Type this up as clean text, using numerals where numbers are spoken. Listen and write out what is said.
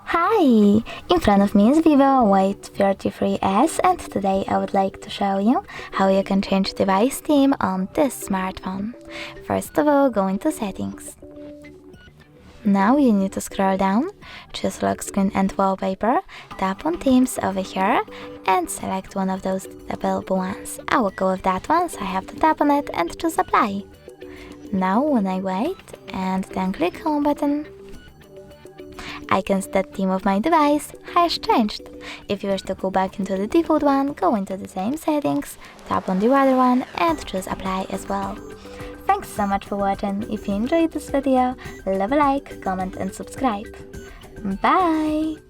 Hi! In front of me is VIVO Y33s, and today I would like to show you how you can change device theme on this smartphone. First of all, go into Settings. Now you need to scroll down, choose Lock Screen and Wallpaper, tap on Themes over here and select one of those available ones. I will go with that one, so I have to tap on it and choose Apply. Now when I wait and then click Home button, I can see that theme of my device has changed. If you wish to go back into the default one, go into the same settings, tap on the other one and choose Apply as well. Thanks so much for watching. If you enjoyed this video, leave a like, comment and subscribe. Bye!